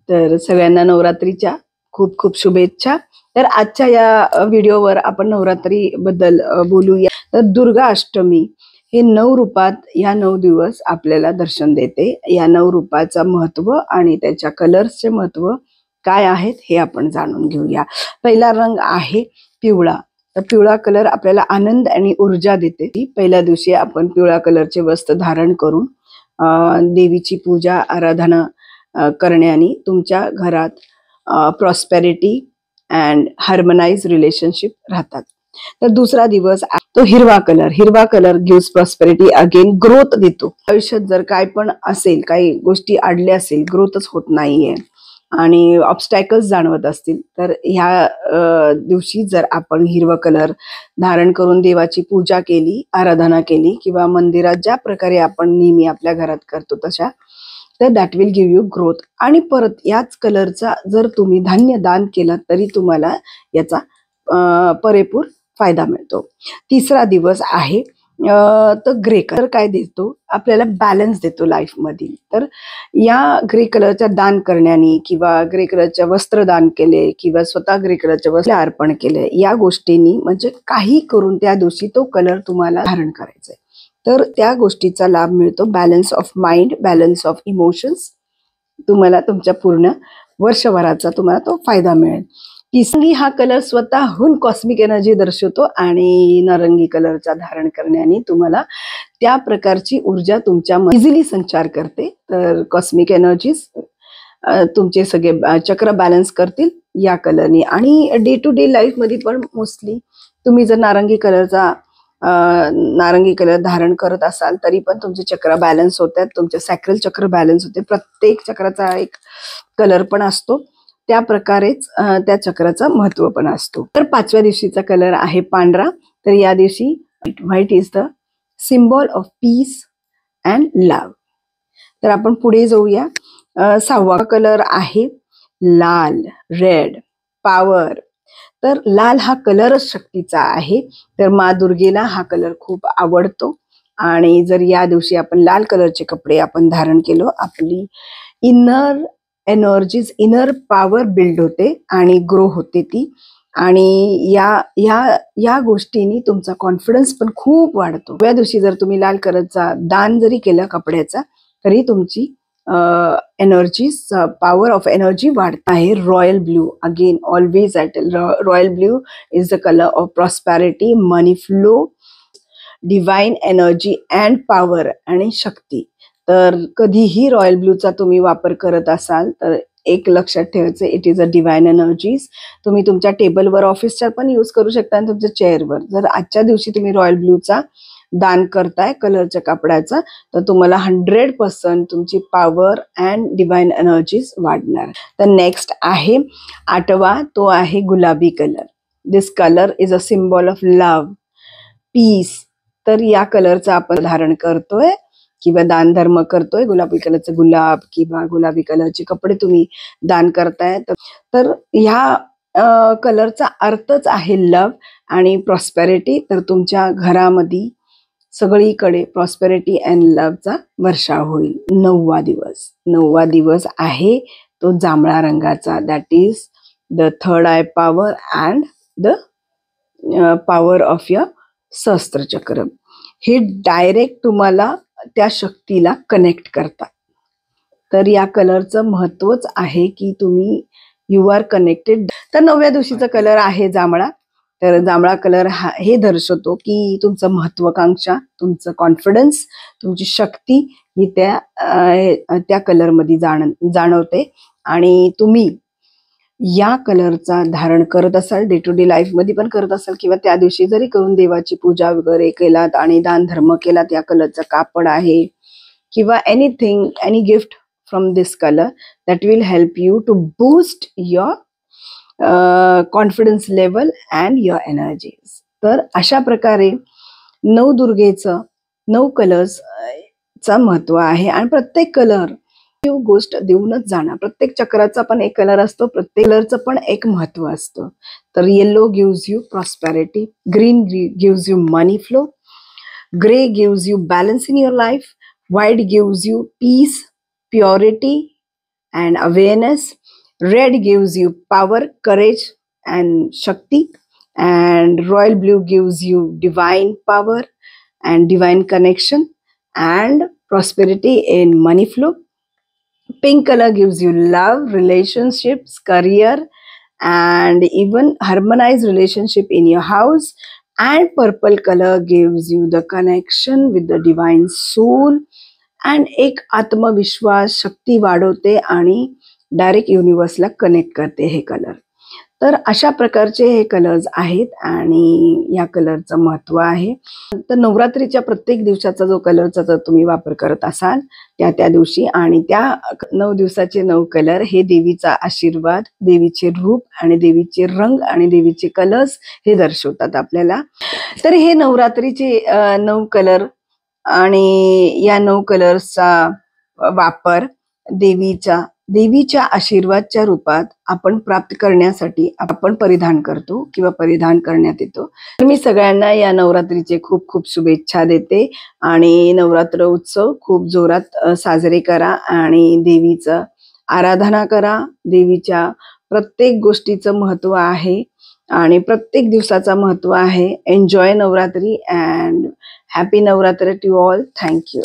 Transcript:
तर सगळ्यांना नवरात्रीच्या खूप खूप शुभेच्छा। तर आजच्या या व्हिडिओवर आपण नवरात्री बद्दल बोलूया। तर दुर्गा अष्टमी हे 9 रूपात या 9 दिवस आपल्याला दर्शन देते। या 9 रूपाचं महत्व आणि त्याच्या कलर्सचे महत्व काय आहेत हे आपण जाणून घेऊया। पहिला रंग आहे पिवळा। तर पिवळा कलर आपल्याला आनंद आणि ऊर्जा देते। पहिल्या दिवशी आपण पिवळा कलरचे वस्त्र धारण करून देवीची पूजा आराधना करण्याने तुमच्या घरात प्रॉस्पेरिटी अँड हार्मोनाइज रिलेशनशिप राहतात। तर दुसरा दिवस तो हिरवा कलर। हिरवा colour gives prosperity, again growth देतो। आयुष्यात जर काय पण असेल, काही गोष्टी अडल्या असेल, ग्रोथच होत नाहीये आणि ऑब्स्टॅकल्स जाणवत असतील, तर ह्या दिवशी जर आपण हिरवा कलर धारण करून देवाची पूजा केली, आराधना केली किंवा मंदिरात ज्या प्रकारे आपण नेहमी आपल्या घरात करतो तशा, तर that will give you growth. आणि परत याच कलरचा जर तुम्ही धान्य दान केलं तरी तुम्हाला याचा पुरेपूर फायदा मिळतो। तिसरा दिवस आहे तर ग्रे कलर काय देतो आपल्याला, बॅलन्स देतो लाईफ मध्ये। तर या ग्रे कलरचा दान करण्याने किंवा ग्रे कलरचे वस्त्र दान केले किंवा स्वतः ग्रे कलरचे वस्त्र अर्पण केले, या गोष्टींनी म्हणजे काही करून त्या दिवशी तो कलर तुम्हाला धारण करायचा आहे, तर त्या गोष्टीचा लाभ मिळतो। Balance of mind, balance of emotions, तुम्हाला तुमच्या पूर्ण वर्षभराचा तुम्हाला तो फायदा मिळेल। तिसरी हा कलर स्वतःहून कॉस्मिक एनर्जी दर्शवतो आणि नारंगी कलरचा धारण करण्याने तुम्हाला त्या प्रकारची ऊर्जा तुमच्या इझिली संचार करते। तर कॉस्मिक एनर्जीज तुमचे सगळे चक्र बॅलन्स करतील या कलरनी। आणि डे टू डे लाईफ मध्ये पण मोस्टली तुम्ही जर नारंगी कलर धारण करत असाल तरी पण तुमचे चक्र बॅलन्स होतात, तुमचे सॅक्रल चक्र बॅलन्स होते। प्रत्येक चक्राचा एक कलर पण असतो, त्या प्रकारेच त्या चक्राचं महत्व पण असतो। तर पाचव्या दिवशीचा कलर आहे पांढरा। तर या दिवशी white is the symbol of peace and love. तर आपण पुढे जाऊया। सहावा कलर आहे लाल, रेड, पॉवर। तर लाल हा कलरच शक्तीचा आहे। तर माँ दुर्गेला हा कलर खूप आवडतो आणि जर या दिवशी आपण लाल कलरचे कपडे आपण धारण केलो, आपली inner energies, inner power build होते आणि ग्रो होते ती। आणि या गोष्टींनी तुमचा कॉन्फिडन्स पण खूप वाढतो। या दिवशी जर तुम्ही लाल कलरचा दान जरी केलं कपड्याचा तरी तुमची एनर्जीज, पॉवर ऑफ एनर्जी वाढत आहे। Royal blue, again always royal blue is the colour of prosperity, money flow, divine energy and power आणि शक्ती। तर कधीही रॉयल ब्लूचा तुम्ही वापर करत असाल तर एक लक्षात ठेवायचं, it is a divine energies. तुम्ही तुमच्या टेबलवर, ऑफिसच्या पण यूज करू शकता आणि तुमच्या चेअरवर। जर आजच्या दिवशी तुम्ही रॉयल ब्लूचा दान करताय कलरच्या कपड्याचा, तर तुम्हाला 100% तुमची पॉवर अँड डिवाइन एनर्जीज वाढणार। तर नेक्स्ट आहे आठवा, तो आहे गुलाबी colour. This colour is a symbol of love, peace. तर या कलरचा आपण धारण करतोय किंवा दान धर्म करतोय। गुलाबी कलरचं गुलाब किंवा गुलाबी कलरचे कपडे तुम्ही दान करताय, तर ह्या कलरचा अर्थच आहे लव्ह आणि प्रॉस्पेरिटी। तर तुमच्या घरामध्ये सगळीकडे प्रॉस्पेरिटी अँड लव्हचा वर्षाव होईल। नववा दिवस आहे तो जांभळा रंगाचा, that is the third I power and the power of your सहस्त्र चक्र। हे डायरेक्ट तुम्हाला त्या शक्तीला कनेक्ट करतात। तर या कलरचं महत्वच आहे की तुम्ही यू आर कनेक्टेड। तर 9व्या दिवशीचा कलर आहे जांभळा। तर जांभळा कलर हे दर्शवतो की तुमचं महत्वाकांक्षा, तुमचं कॉन्फिडन्स, तुमची शक्ती ही त्या कलर मध्ये जाणवते। आणि तुम्ही या कलरचा धारण करत असाल, डे टू डे लाईफ मध्ये पण करत असाल किंवा त्या दिवशी जरी करून देवाची पूजा वगैरे केलात आणि दान धर्म केलात, या कलरचं कापड आहे किंवा anything, any gift from this colour that will help you to boost your confidence level and your energies. तर अशा प्रकारे नवदुर्गेचं 9 कलर्स चा महत्व आहे आणि प्रत्येक कलर गोष्ट देऊनच जाणार। प्रत्येक चक्राचा पण एक कलर असतो, प्रत्येक कलरचं पण एक महत्व असतं। तर yellow gives you prosperity, green gives you money flow, grey gives you balance in your life, white gives you peace, purity and awareness. Red gives you power, courage, and Shakti. And royal blue gives you divine power and divine connection and prosperity in money flow. Pink color gives you love, relationships, career, and even harmonized relationship in your house. And purple color gives you the connection with the divine soul and एक आत्मविश्वास, शक्ती वाढवते आणि direct युनिवर्सला connect करते हे colour. तर अशा प्रकारचे हे कलर्स आहेत आणि या कलरचं महत्व आहे. तर नवरात्रीच्या प्रत्येक दिवसाचा जो कलरचा जर तुम्ही वापर करत असाल त्या दिवशी आणि त्या 9 दिवसाचे 9 कलर हे देवीचा आशीर्वाद, देवीचे रूप आणि देवीचे रंग आणि देवीचे कलर्स हे दर्शवतात आपल्याला. तर हे नवरात्रीचे 9 कलर आणि या 9 कलर्सचा वापर देवीच्या आशीर्वादच्या रूपात आपण प्राप्त करण्यासाठी आपण परिधान करतो किंवा परिधान करण्यात येतो. तर मी सगळ्यांना या नवरात्रीचे खूप खूप शुभेच्छा देते आणि नवरात्र उत्सव खूप जोरात साजरे करा आणि देवीचं आराधना करा. देवीच्या प्रत्येक गोष्टीचं महत्व आहे आणि प्रत्येक दिवसाचं महत्व आहे. Enjoy Navratri and happy Navratra to all. Thank you.